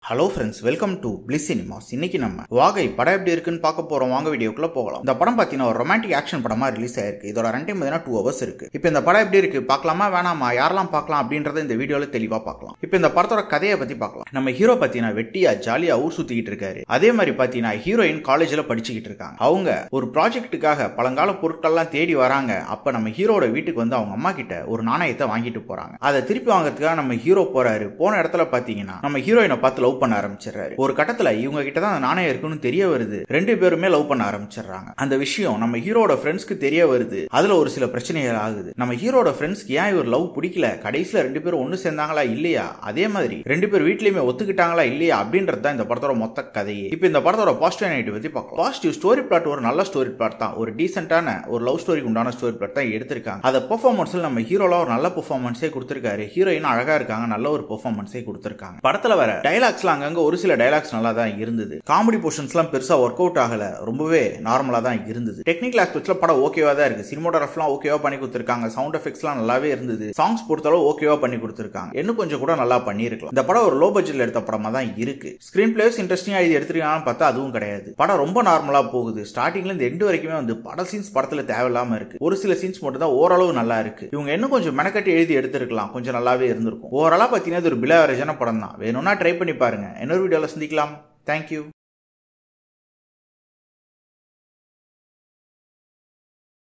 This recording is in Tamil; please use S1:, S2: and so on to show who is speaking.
S1: Hello friends, welcome to bliss cinemas. இன்னைக்கு நம்ம வாகை படம் எப்படி இருக்குன்னு பார்க்க போறோம். வாங்க வீடியோக்குள்ள போகலாம். இந்த படம் பார்த்தீங்கன்னா ஒரு ரொமான்டிக் ஆக்ஷன் படமா ரிலீஸ் ஆயிருக்கு. இதோட ரன் டைம் 2 hours இருக்கு. இப்போ இந்த படம் எப்படி இருக்கு பார்க்கலாமா வேணாமா, யாரெல்லாம் பார்க்கலாம் அப்படின்றத இந்த வீடியோல தெளிவா பார்க்கலாம். இப்போ இந்த படத்தோட கதையை பத்தி பார்க்கலாம். நம்ம ஹீரோ பார்த்தீங்கன்னா வெட்டியா ஜாலியா ஊர் சுத்திக்கிட்டு இருக்காரு. அதே மாதிரி பார்த்தீங்கன்னா ஹீரோயின் காலேஜ்ல படிச்சுக்கிட்டு இருக்காங்க. அவங்க ஒரு ப்ராஜெக்ட்டுக்காக பழங்கால பொருட்கள்லாம் தேடி வராங்க. அப்ப நம்ம ஹீரோட வீட்டுக்கு வந்து அவங்க அம்மா கிட்ட ஒரு நாணயத்தை வாங்கிட்டு போறாங்க. அதை திருப்பி வாங்கறதுக்காக நம்ம ஹீரோ போறாரு. போன இடத்துல பார்த்தீங்கன்னா நம்ம ஹீரோயினை பார்த்து லவ் பண்ண ஆரம்பிச்சிடறாரு. ஒரு கட்டத்துல இவங்க கிட்ட தான் நாணயம் இருக்குன்னு தெரிய வருது. ரெண்டு பேருமே லவ் பண்ண ஆரம்பிச்சிடறாங்க. அந்த விஷயம் நம்ம ஹீரோட ஃப்ரெண்ட்ஸ்க்கு தெரிய வருது. அதுல ஒரு சில பிரச்சனைகள் ஆகுது. நம்ம ஹீரோட ஃப்ரெண்ட்ஸ்க்கு ஏன் இவர் லவ் பிடிக்கல, கடைசியில ரெண்டு பேரும் ஒண்ணு சேர்ந்தாங்களா இல்லையா, அதே மாதிரி ரெண்டு பேர் வீட்லயுமே ஒத்துக்கிட்டாங்களா இல்லையா அப்படின்றது தான் இந்த படத்தோட மொத்த கதையே. இப்போ இந்த படத்தோட பாசிட்டிவ் நெகட்டிவ் பத்தி பார்க்கலாம். பாசிட்டிவ் ஸ்டோரி பிளாட் ஒரு நல்ல ஸ்டோரி பிளாட் தான். ஒரு டீசென்ட்டான ஒரு லவ் ஸ்டோரிக்கு உண்டான ஸ்டோரி பிளாட் தான் எடுத்திருக்காங்க. அத பெர்ஃபார்மன்ஸ்ல நம்ம ஹீரோல ஒரு நல்ல பெர்ஃபார்மன்ஸே கொடுத்திருக்காரு. ஹீரோயின் அழகா இருக்காங்க, நல்ல ஒரு பெர்ஃபார்மன்ஸே கொடுத்திருக்காங்க. படத்துல வர டைலாக்ஸ்லாம் அங்கங்க ஒரு சில டைலாக்ஸ் நல்லா தான் இருந்தது. காமெடி போர்ஷன்ஸ்லாம் பெருசா ஒர்க் அவுட் ஆகல, ரொம்பவே நார்மலா தான் இருந்தது. டெக்னிக்கல் ஆஸ்பெக்ட்ஸ்ல படம் ஓகேவா தான் இருக்கு. சினிமாட்டோகிராஃபிலாம் ஓகேவா பண்ணி கொடுத்திருக்காங்க. சவுண்ட் எஃபெக்ட்ஸ்லாம் நல்லாவே இருந்தது. சாங்ஸ் பொறுத்தளவு ஓகேவா பண்ணி கொடுத்திருக்காங்க. இன்னும் கொஞ்சம் கூட நல்லா பண்ணிருக்கலாம். இந்த படம் ஒரு லோ பட்ஜெட்ல எடுத்த படமா தான் இருக்கு. ஸ்கிரீன் பிளேஸ் இன்ட்ரெஸ்டிங்கா இது எடுத்துருக்காங்கன்னு பார்த்தா அதுவும் கிடையாது. படம் ரொம்ப நார்மலா போகுது. ஸ்டார்டிங்ல இருந்து எண்டு வரைக்குமே வந்து பட சீன்ஸ் படத்துல தேவையில்லாம இருக்கு. ஒரு சில சீன்ஸ் மட்டும் தான் ஓரளவு நல்லா இருக்கு. இவங்க இன்னும் கொஞ்சம் மெனக்கட்டி எழுதி எடுத்திருக்கலாம், கொஞ்சம் நல்லாவே இருந்திருக்கும். ஓவராலா பாத்தீங்கன்னா இது ஒரு பிலோ ஆவரேஜான படம் தான். வேணும்னா ட்ரை பண்ணி பாருங்க. இன்னொரு வீடியோல சந்திக்கலாம். Thank you.